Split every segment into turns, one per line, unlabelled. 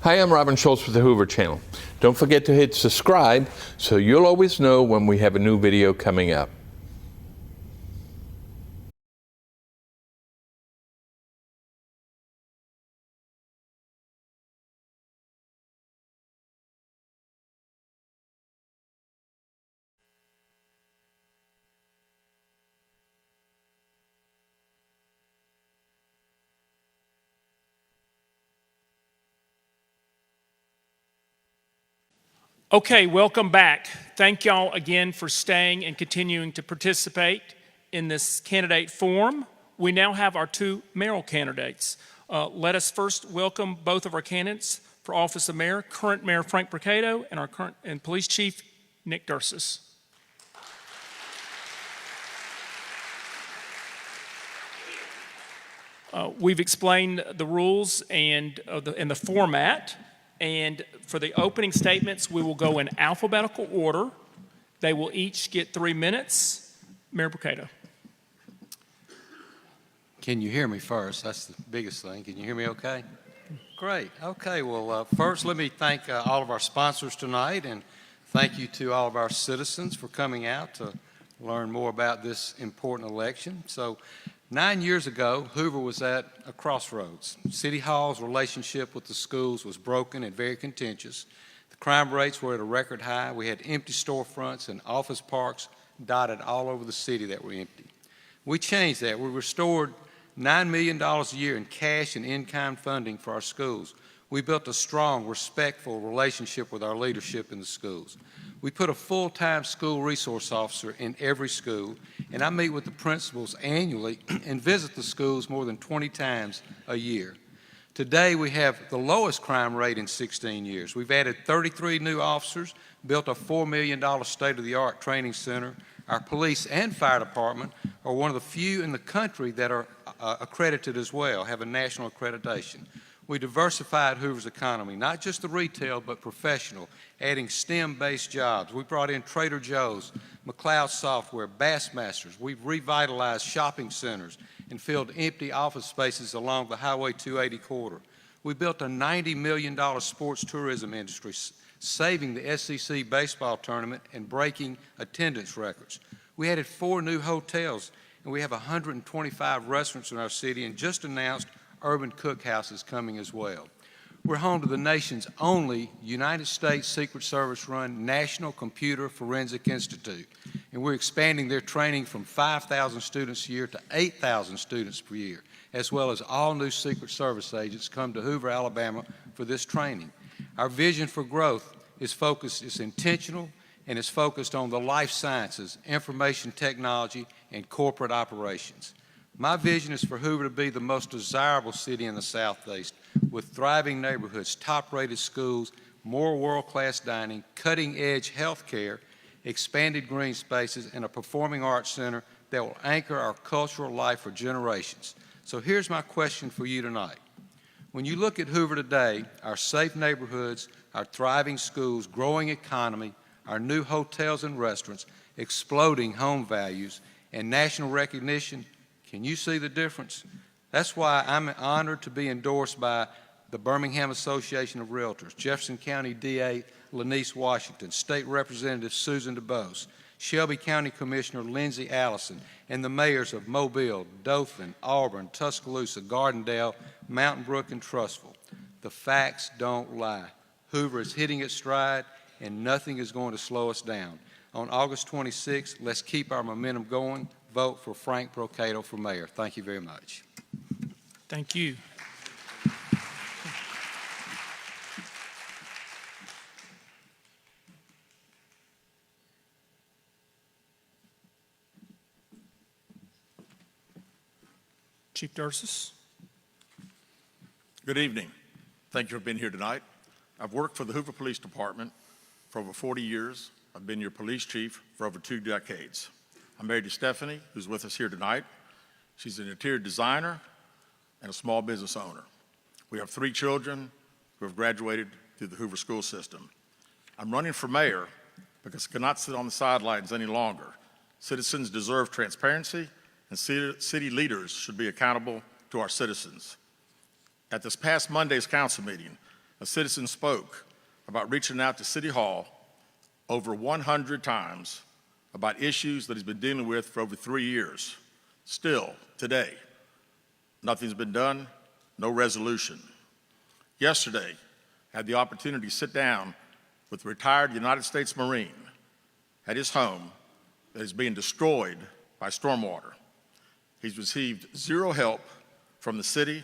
Hi, I'm Robin Schultz with the Hoover channel. Don't forget to hit subscribe so you'll always know when we have a new video coming up.
Okay, welcome back. Thank y'all again for staying and continuing to participate in this candidate forum. We now have our two mayoral candidates. Let us first welcome both of our candidates for office of mayor, current Mayor Frank Brocato and our current police chief, Nick Derzis. We've explained the rules and the format. And for the opening statements, we will go in alphabetical order. They will each get 3 minutes. Mayor Brocato.
Can you hear me first? That's the biggest thing. Can you hear me okay? Great. Okay, well, first let me thank all of our sponsors tonight, and thank you to all of our citizens for coming out to learn more about this important election. So 9 years ago, Hoover was at a crossroads. City Hall's relationship with the schools was broken and very contentious. The crime rates were at a record high. We had empty storefronts and office parks dotted all over the city that were empty. We changed that. We restored $9 million a year in cash and in-kind funding for our schools. We built a strong, respectful relationship with our leadership in the schools. We put a full-time school resource officer in every school, and I meet with the principals annually and visit the schools more than 20 times a year. Today, we have the lowest crime rate in 16 years. We've added 33 new officers, built a $4 million state-of-the-art training center. Our police and fire department are one of the few in the country that are accredited as well, have a national accreditation. We diversified Hoover's economy, not just the retail, but professional, adding STEM-based jobs. We brought in Trader Joe's, McLeod Software, Bassmasters. We've revitalized shopping centers and filled empty office spaces along the Highway 280 corridor. We built a $90 million sports tourism industry, saving the SEC baseball tournament and breaking attendance records. We added 4 new hotels, and we have 125 restaurants in our city, and just announced urban cookhouses coming as well. We're home to the nation's only United States Secret Service-run National Computer Forensic Institute, and we're expanding their training from 5,000 students a year to 8,000 students per year, as well as all new Secret Service agents come to Hoover, Alabama for this training. Our vision for growth is intentional, and it's focused on the life sciences, information technology, and corporate operations. My vision is for Hoover to be the most desirable city in the Southeast, with thriving neighborhoods, top-rated schools, more world-class dining, cutting-edge health care, expanded green spaces, and a performing arts center that will anchor our cultural life for generations. So here's my question for you tonight. When you look at Hoover today, our safe neighborhoods, our thriving schools, growing economy, our new hotels and restaurants, exploding home values, and national recognition, can you see the difference? That's why I'm honored to be endorsed by the Birmingham Association of Realtors, Jefferson County DA Lanice Washington, State Representative Susan DuBose, Shelby County Commissioner Lindsay Allison, and the mayors of Mobile, Dothan, Auburn, Tuscaloosa, Gardendale, Mountain Brook, and Trussville. The facts don't lie. Hoover is hitting its stride, and nothing is going to slow us down. On August 26th, let's keep our momentum going. Vote for Frank Brocato for mayor. Thank you very much.
Thank you. Chief Derzis.
Good evening. Thank you for being here tonight. I've worked for the Hoover Police Department for over 40 years. I've been your police chief for over 2 decades. I'm married to Stephanie, who's with us here tonight. She's an interior designer and a small business owner. We have 3 children who have graduated through the Hoover school system. I'm running for mayor because I cannot sit on the sidelines any longer. Citizens deserve transparency, and city leaders should be accountable to our citizens. At this past Monday's council meeting, a citizen spoke about reaching out to City Hall over 100 times about issues that he's been dealing with for over 3 years. Still, today, nothing's been done, no resolution. Yesterday, I had the opportunity to sit down with a retired United States Marine at his home that is being destroyed by stormwater. He's received zero help from the city.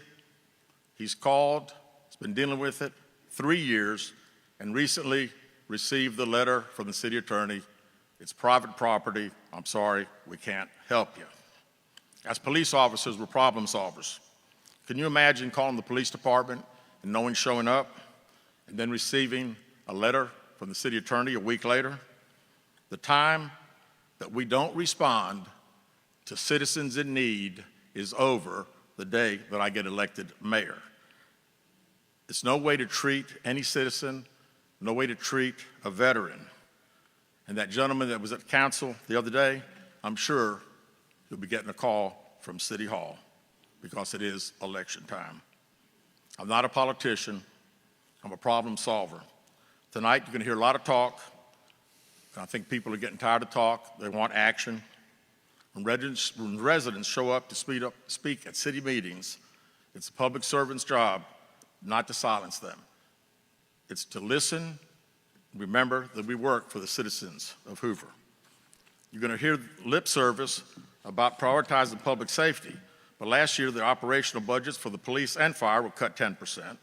He's called, he's been dealing with it 3 years, and recently received the letter from the city attorney. It's private property. I'm sorry, we can't help you. As police officers, we're problem solvers. Can you imagine calling the police department and no one showing up, and then receiving a letter from the city attorney a week later? The time that we don't respond to citizens in need is over the day that I get elected mayor. It's no way to treat any citizen, no way to treat a veteran. And that gentleman that was at council the other day, I'm sure he'll be getting a call from City Hall because it is election time. I'm not a politician, I'm a problem solver. Tonight you're going to hear a lot of talk, and I think people are getting tired of talk. They want action. When residents show up to speak at city meetings, it's a public servant's job not to silence them. It's to listen. Remember that we work for the citizens of Hoover. You're going to hear lip service about prioritizing public safety, but last year the operational budgets for the police and fire were cut 10%.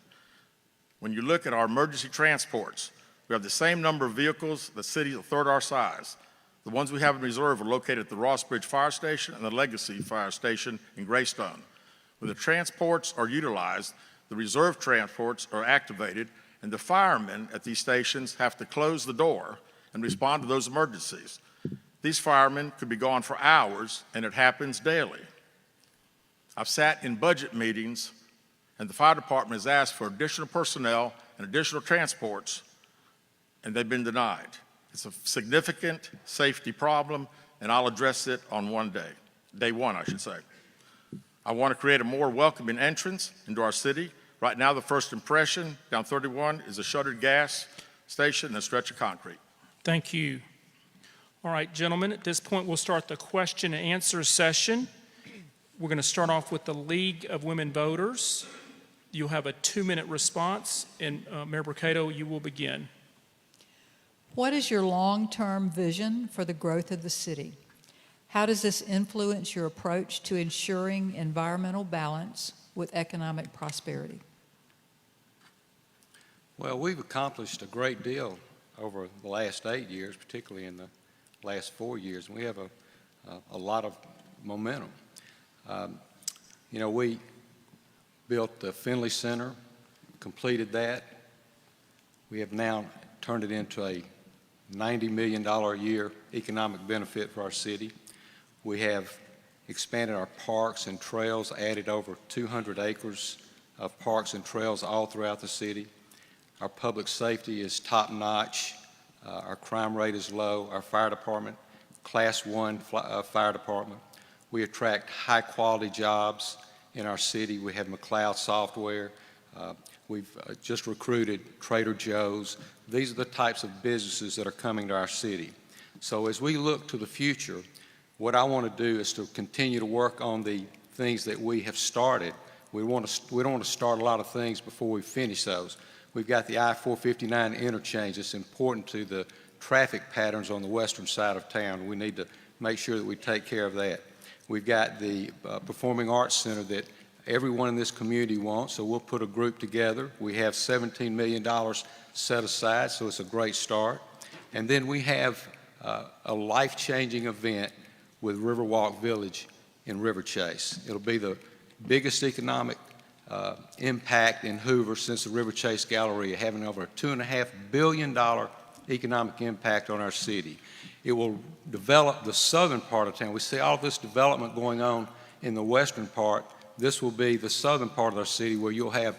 When you look at our emergency transports, we have the same number of vehicles that cities a third our size. The ones we have in reserve are located at the Ross Bridge Fire Station and the Legacy Fire Station in Greystone. When the transports are utilized, the reserve transports are activated, and the firemen at these stations have to close the door and respond to those emergencies. These firemen could be gone for hours, and it happens daily. I've sat in budget meetings, and the fire department has asked for additional personnel and additional transports, and they've been denied. It's a significant safety problem, and I'll address it on day one, I should say. I want to create a more welcoming entrance into our city. Right now, the first impression down 31 is a shuttered gas station and a stretch of concrete.
Thank you. All right, gentlemen, at this point, we'll start the question and answer session. We're going to start off with the League of Women Voters. You'll have a 2-minute response, and Mayor Brocato, you will begin.
What is your long-term vision for the growth of the city? How does this influence your approach to ensuring environmental balance with economic prosperity?
Well, we've accomplished a great deal over the last 8 years, particularly in the last 4 years. We have a lot of momentum. We built the Finley Center, completed that. We have now turned it into a $90 million a year economic benefit for our city. We have expanded our parks and trails, added over 200 acres of parks and trails all throughout the city. Our public safety is top-notch. Our crime rate is low. Our fire department, Class 1 fire department. We attract high-quality jobs in our city. We have McLeod Software. We've just recruited Trader Joe's. These are the types of businesses that are coming to our city. So as we look to the future, what I want to do is to continue to work on the things that we have started. We don't want to start a lot of things before we finish those. We've got the I-459 interchange. It's important to the traffic patterns on the western side of town. We need to make sure that we take care of that. We've got the Performing Arts Center that everyone in this community wants, so we'll put a group together. We have $17 million set aside, so it's a great start. And then we have a life-changing event with Riverwalk Village in River Chase. It'll be the biggest economic impact in Hoover since the River Chase Galleria, having over a $2.5 billion economic impact on our city. It will develop the southern part of town. We see all this development going on in the western part. This will be the southern part of our city where you'll have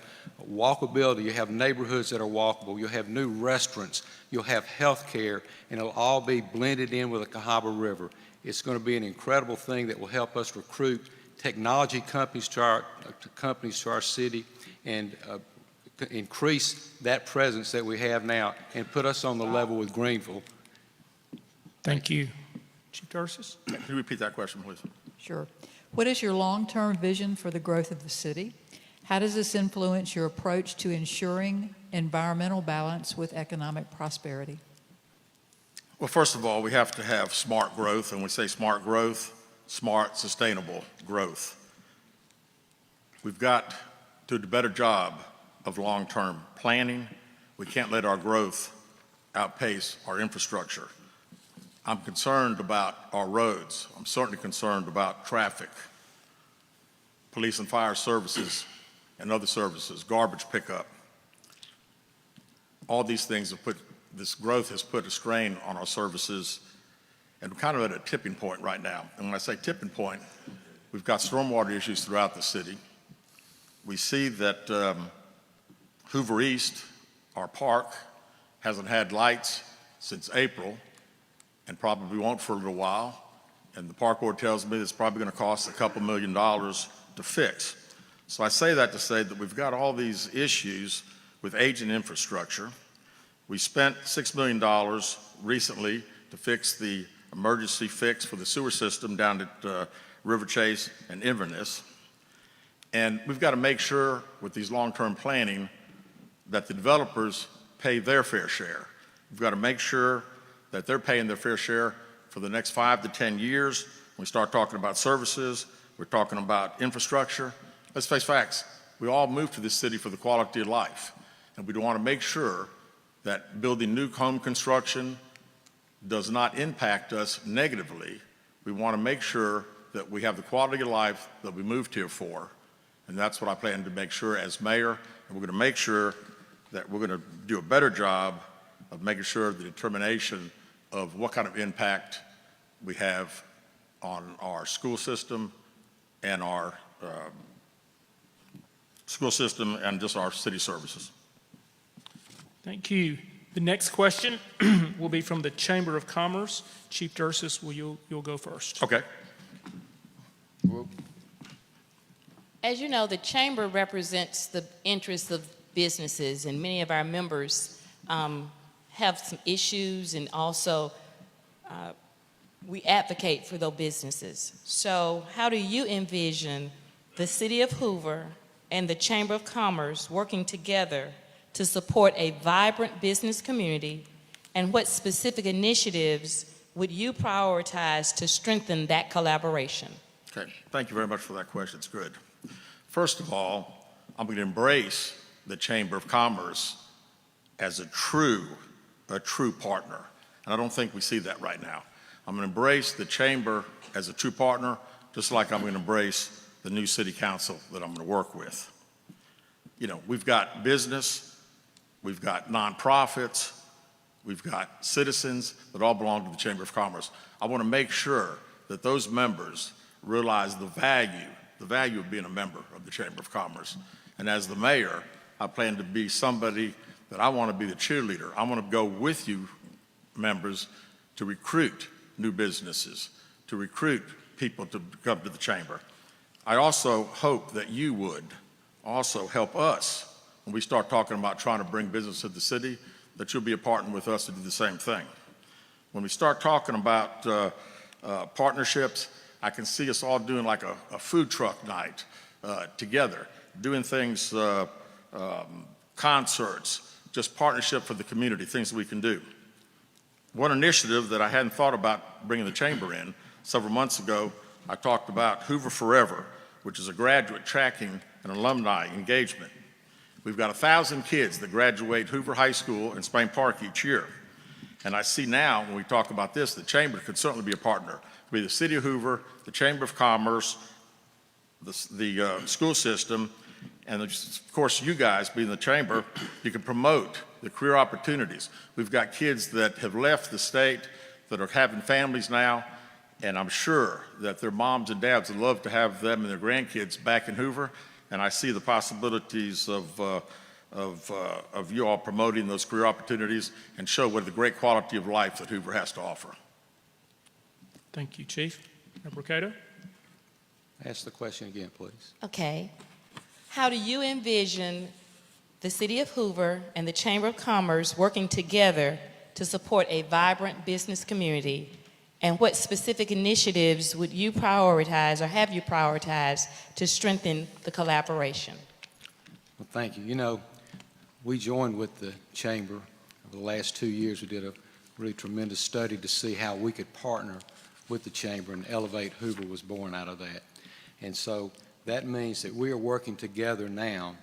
walkability, you'll have neighborhoods that are walkable, you'll have new restaurants, you'll have health care, and it'll all be blended in with the Cahaba River. It's going to be an incredible thing that will help us recruit technology companies to our city and increase that presence that we have now and put us on the level with Greenville.
Thank you. Chief Derzis?
Can you repeat that question, please?
Sure. What is your long-term vision for the growth of the city? How does this influence your approach to ensuring environmental balance with economic prosperity?
Well, first of all, we have to have smart growth, and when we say smart growth, smart, sustainable growth. We've got to do a better job of long-term planning. We can't let our growth outpace our infrastructure. I'm concerned about our roads. I'm certainly concerned about traffic, police and fire services and other services, garbage pickup. All these things have this growth has put a strain on our services, and we're kind of at a tipping point right now. And when I say tipping point, we've got stormwater issues throughout the city. We see that Hoover East, our park, hasn't had lights since April and probably won't for a little while. And the park board tells me it's probably going to cost a couple $1 million to fix. So I say that to say that we've got all these issues with aging infrastructure. We spent $6 million recently to fix the emergency fix for the sewer system down at River Chase and Inverness. And we've got to make sure with these long-term planning that the developers pay their fair share. We've got to make sure that they're paying their fair share for the next 5 to 10 years. When we start talking about services, we're talking about infrastructure. Let's face facts. We all moved to this city for the quality of life. And we want to make sure that building new home construction does not impact us negatively. We want to make sure that we have the quality of life that we moved here for. And that's what I plan to make sure as mayor. And we're going to make sure that we're going to do a better job of making sure the determination of what kind of impact we have on our school system and our just our city services.
Thank you. The next question will be from the Chamber of Commerce. Chief Derzis, you'll go first.
Okay.
As you know, the Chamber represents the interests of businesses, and many of our members have some issues, and also we advocate for those businesses. So how do you envision the City of Hoover and the Chamber of Commerce working together to support a vibrant business community, and what specific initiatives would you prioritize to strengthen that collaboration?
Okay, thank you very much for that question. It's good. First of all, I'm going to embrace the Chamber of Commerce as a true partner. And I don't think we see that right now. I'm going to embrace the Chamber as a true partner, just like I'm going to embrace the new City Council that I'm going to work with. You know, we've got business, we've got nonprofits, we've got citizens that all belong to the Chamber of Commerce. I want to make sure that those members realize the value of being a member of the Chamber of Commerce. And as the mayor, I plan to be somebody that I want to be the cheerleader. I want to go with you, members, to recruit new businesses, to recruit people to come to the Chamber. I also hope that you would also help us when we start talking about trying to bring business to the city, that you'll be a partner with us to do the same thing. When we start talking about partnerships, I can see us all doing like a food truck night together, doing things, concerts, just partnership for the community, things that we can do. One initiative that I hadn't thought about bringing the Chamber in, several months ago, I talked about Hoover Forever, which is a graduate tracking and alumni engagement. We've got 1,000 kids that graduate Hoover High School and Spain Park each year. And I see now, when we talk about this, the Chamber could certainly be a partner. Be the City of Hoover, the Chamber of Commerce, the school system, and of course you guys being the Chamber, you can promote the career opportunities. We've got kids that have left the state that are having families now, and I'm sure that their moms and dads would love to have them and their grandkids back in Hoover, and I see the possibilities of you all promoting those career opportunities and show what the great quality of life that Hoover has to offer.
Thank you, Chief. Brocato?
Ask the question again, please.
Okay. How do you envision the City of Hoover and the Chamber of Commerce working together to support a vibrant business community? And what specific initiatives would you prioritize or have you prioritized to strengthen the collaboration?
Well, thank you. You know, we joined with the Chamber over the last 2 years. We did a really tremendous study to see how we could partner with the Chamber, and Elevate Hoover was born out of that. And so that means that we are working together now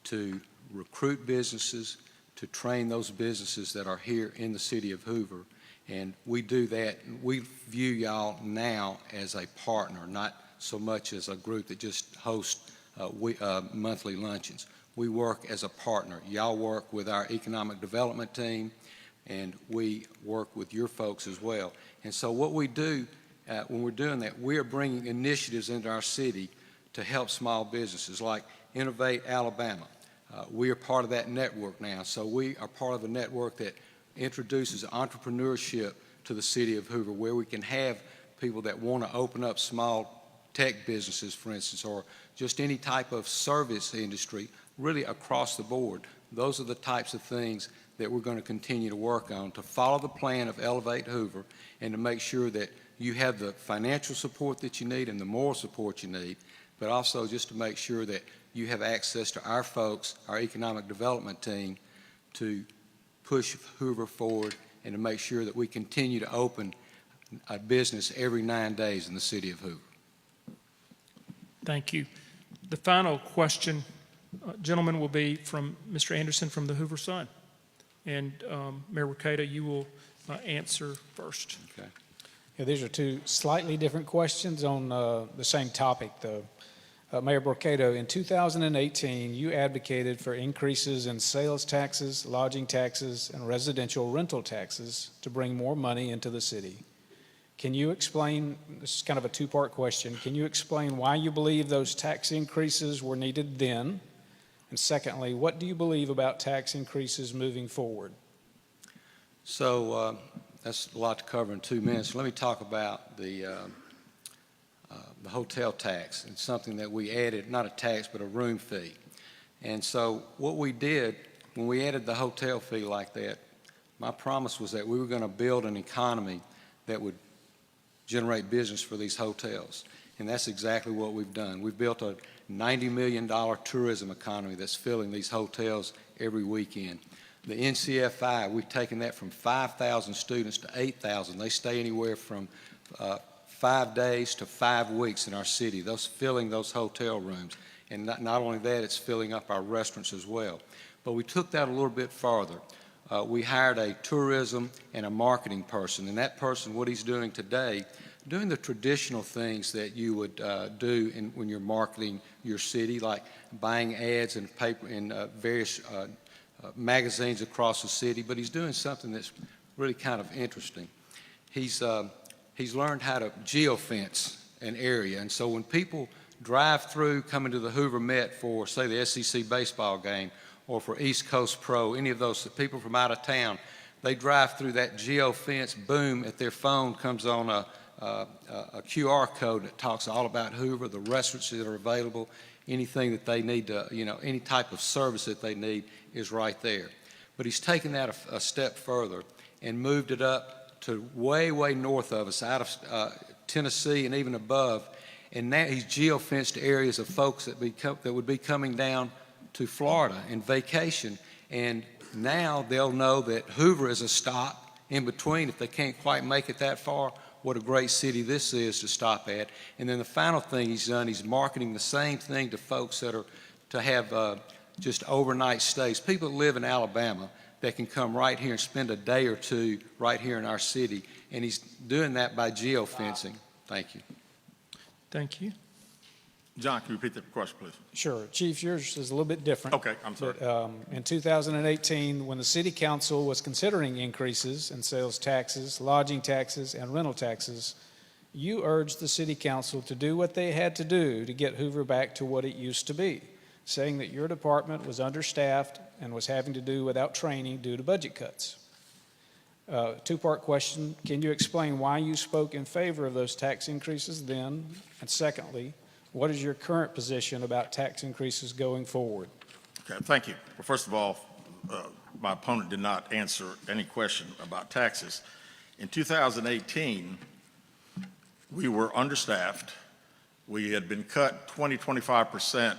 to recruit businesses, to train those businesses that are here in the city of Hoover. And we do that. We view y'all now as a partner, not so much as a group that just hosts monthly luncheons. We work as a partner. Y'all work with our economic development team, and we work with your folks as well. And so what we do when we're doing that, we are bringing initiatives into our city to help small businesses like Innovate Alabama. We are part of that network now. So we are part of a network that introduces entrepreneurship to the city of Hoover, where we can have people that want to open up small tech businesses, for instance, or just any type of service industry, really across the board. Those are the types of things that we're going to continue to work on to follow the plan of Elevate Hoover and to make sure that you have the financial support that you need and the moral support you need, but also just to make sure that you have access to our folks, our economic development team, to push Hoover forward and to make sure that we continue to open a business every 9 days in the city of Hoover.
Thank you. The final question, gentlemen, will be from Mr. Anderson from the Hoover Sun. And Mayor Brocato, you will answer first.
Okay.
Yeah, these are two slightly different questions on the same topic, though. Mayor Brocato, in 2018, you advocated for increases in sales taxes, lodging taxes, and residential rental taxes to bring more money into the city. Can you explain, this is kind of a two-part question, can you explain why you believe those tax increases were needed then? And secondly, what do you believe about tax increases moving forward?
So that's a lot to cover in 2 minutes. Let me talk about the hotel tax. It's something that we added, not a tax, but a room fee. And so what we did when we added the hotel fee like that, my promise was that we were going to build an economy that would generate business for these hotels. And that's exactly what we've done. We've built a $90 million tourism economy that's filling these hotels every weekend. The NCFI, we've taken that from 5,000 students to 8,000. They stay anywhere from 5 days to 5 weeks in our city, filling those hotel rooms. And not only that, it's filling up our restaurants as well. But we took that a little bit farther. We hired a tourism and a marketing person, and that person, what he's doing today, doing the traditional things that you would do when you're marketing your city, like buying ads in paper in various magazines across the city, but he's doing something that's really kind of interesting. He's learned how to geofence an area, and so when people drive through coming to the Hoover Met for, say, the SEC baseball game or for East Coast Pro, any of those people from out of town, they drive through that geofence, boom, at their phone comes on a QR code that talks all about Hoover, the restaurants that are available, anything that they need to, any type of service that they need is right there. But he's taken that a step further and moved it up to way, way north of us, out of Tennessee and even above. And now he's geofenced areas of folks that would be coming down to Florida and vacation. And now they'll know that Hoover is a stop in between if they can't quite make it that far. What a great city this is to stop at. And then the final thing he's done, he's marketing the same thing to folks that are to have just overnight stays. People that live in Alabama that can come right here and spend a day or two right here in our city. And he's doing that by geofencing. Thank you.
Thank you.
John, can you repeat the question, please?
Sure. Chief, yours is a little bit different.
Okay, I'm sorry.
But, in 2018, when the City Council was considering increases in sales taxes, lodging taxes, and rental taxes, you urged the City Council to do what they had to do to get Hoover back to what it used to be, saying that your department was understaffed and was having to do without training due to budget cuts. Two-part question. Can you explain why you spoke in favor of those tax increases then? And secondly, what is your current position about tax increases going forward?
Okay, thank you. Well, first of all, my opponent did not answer any question about taxes. In 2018, we were understaffed. We had been cut 25%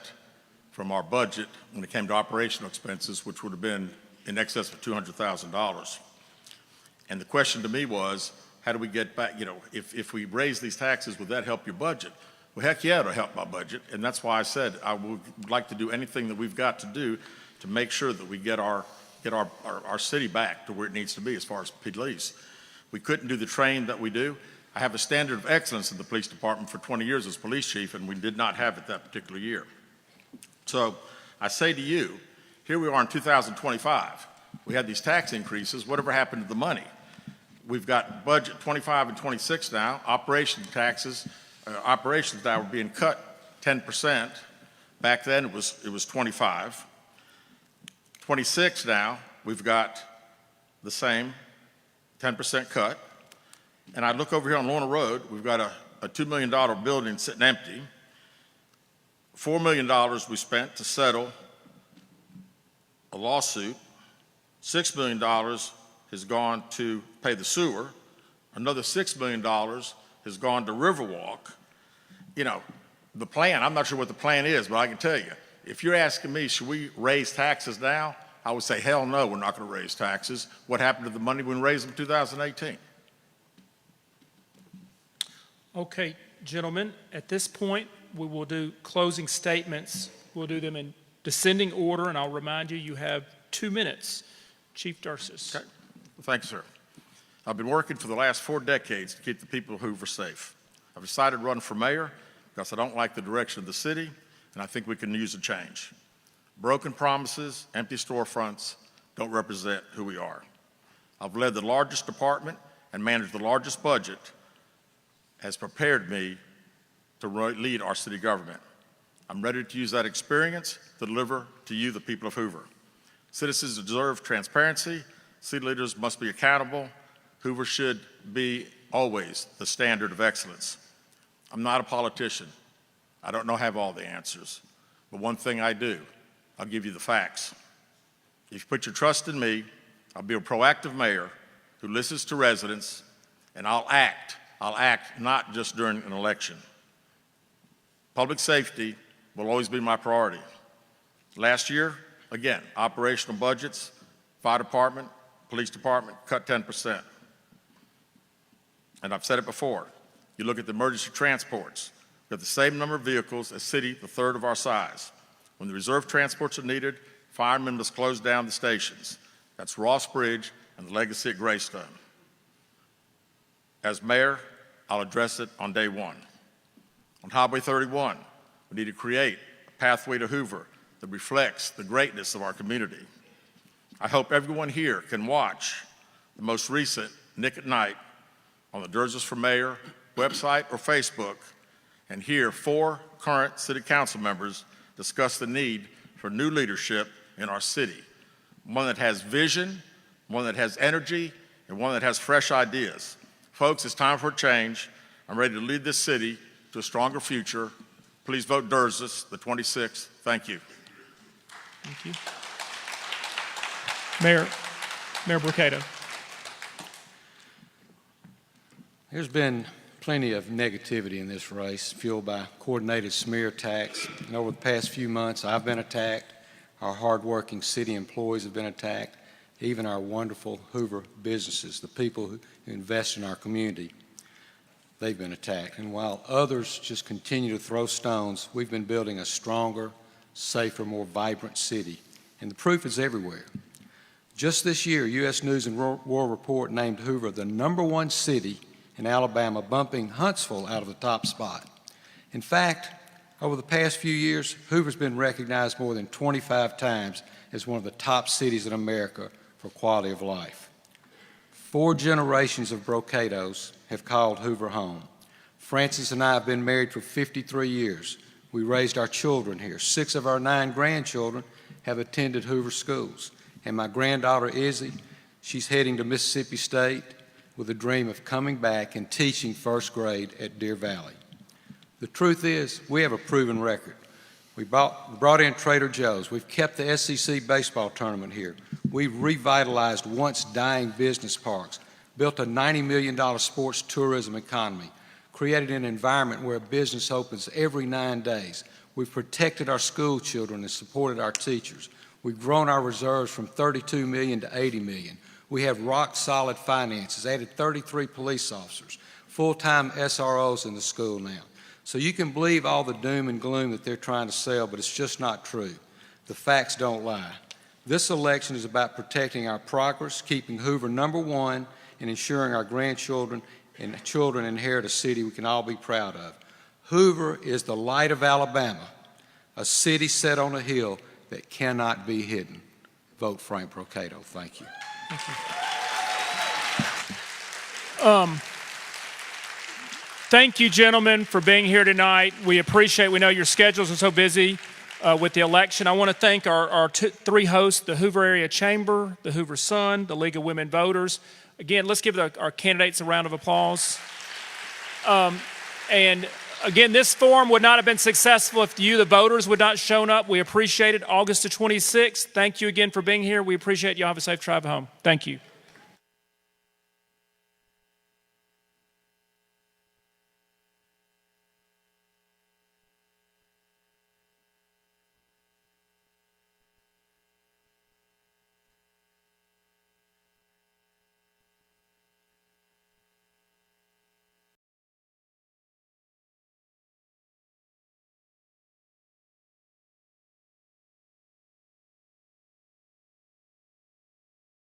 from our budget when it came to operational expenses, which would have been in excess of $200,000. And the question to me was, how do we get back, if we raise these taxes, would that help your budget? Well, heck yeah, it'll help my budget. And that's why I said I would like to do anything that we've got to do to make sure that we get our city back to where it needs to be as far as police. We couldn't do the training that we do. I have a standard of excellence in the police department for 20 years as police chief, and we did not have it that particular year. So I say to you, here we are in 2025. We had these tax increases. Whatever happened to the money? We've got budget 25 and 26 now. Operations now were being cut 10%. Back then it was 25. 26 now, we've got the same 10% cut. And I look over here on Lorna Road, we've got a $2 million building sitting empty. $4 million we spent to settle a lawsuit. $6 million has gone to pay the sewer. Another $6 million has gone to Riverwalk. The plan, I'm not sure what the plan is, but I can tell you, if you're asking me, should we raise taxes now? I would say, hell no, we're not going to raise taxes. What happened to the money when we raised them in 2018?
Okay, gentlemen, at this point, we will do closing statements. We'll do them in descending order, and I'll remind you, you have 2 minutes. Chief Derzis.
Okay. Well, thank you, sir. I've been working for the last 4 decades to keep the people of Hoover safe. I've decided to run for mayor because I don't like the direction of the city, and I think we can use a change. Broken promises, empty storefronts don't represent who we are. I've led the largest department and managed the largest budget, has prepared me to lead our city government. I'm ready to use that experience to deliver to you, the people of Hoover. Citizens deserve transparency. City leaders must be accountable. Hoover should be always the standard of excellence. I'm not a politician. I don't have all the answers. But one thing I do, I'll give you the facts. If you put your trust in me, I'll be a proactive mayor who listens to residents, and I'll act not just during an election. Public safety will always be my priority. Last year, again, operational budgets, fire department, police department, cut 10%. And I've said it before, you look at the emergency transports, we've got the same number of vehicles as city, the third of our size. When the reserve transports are needed, firemen must close down the stations. That's Ross Bridge and the Legacy at Greystone. As mayor, I'll address it on day one. On Highway 31, we need to create a pathway to Hoover that reflects the greatness of our community. I hope everyone here can watch the most recent Nick at Night on the Derzis for Mayor website or Facebook and hear 4 current city council members discuss the need for new leadership in our city. One that has vision, one that has energy, and one that has fresh ideas. Folks, it's time for a change. I'm ready to lead this city to a stronger future. Please vote Derzis, the 26th. Thank you.
Thank you. Mayor Brocato.
There's been plenty of negativity in this race, fueled by coordinated smear attacks. And over the past few months, I've been attacked. Our hardworking city employees have been attacked. Even our wonderful Hoover businesses, the people who invest in our community, they've been attacked. And while others just continue to throw stones, we've been building a stronger, safer, more vibrant city. And the proof is everywhere. Just this year, U.S. News and World Report named Hoover the #1 city in Alabama, bumping Huntsville out of the top spot. In fact, over the past few years, Hoover's been recognized more than 25 times as one of the top cities in America for quality of life. 4 generations of Brocatos have called Hoover home. Francis and I have been married for 53 years. We raised our children here. 6 of our 9 grandchildren have attended Hoover schools. And my granddaughter, Izzy, she's heading to Mississippi State with a dream of coming back and teaching first grade at Deer Valley. The truth is, we have a proven record. We brought in Trader Joe's. We've kept the SEC baseball tournament here. We've revitalized once dying business parks, built a $90 million sports tourism economy, created an environment where a business opens every 9 days. We've protected our school children and supported our teachers. We've grown our reserves from 32 million to 80 million. We have rock-solid finances, added 33 police officers, full-time SROs in the school now. So you can believe all the doom and gloom that they're trying to sell, but it's just not true. The facts don't lie. This election is about protecting our progress, keeping Hoover #1, and ensuring our grandchildren and children inherit a city we can all be proud of. Hoover is the light of Alabama, a city set on a hill that cannot be hidden. Vote Frank Brocato. Thank you.
Thank you, gentlemen, for being here tonight. We appreciate, we know your schedules are so busy with the election. I want to thank our three hosts, the Hoover Area Chamber, the Hoover Sun, the League of Women Voters. Again, let's give our candidates a round of applause. And again, this forum would not have been successful if you, the voters, would not have shown up. We appreciate it. August the 26th. Thank you again for being here. We appreciate you. Have a safe drive home. Thank you.